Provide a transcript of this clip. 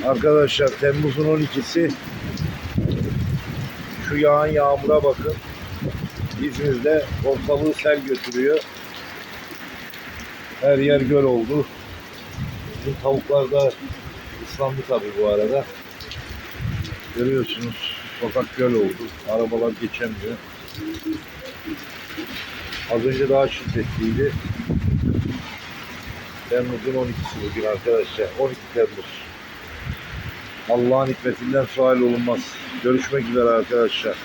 Arkadaşlar Temmuz'un 12'si, şu yağan yağmura bakın. İzmir'de ortalığı sel götürüyor. Her yer göl oldu. Bizim tavuklar da ıslandı tabii bu arada. Görüyorsunuz, sokak göl oldu. Arabalar geçemiyor. Az önce daha şiddetliydi. Temmuz'un 12'si bugün arkadaşlar. 12 Temmuz. Allah'ın hikmetinden sual olunmaz. Görüşmek üzere arkadaşlar.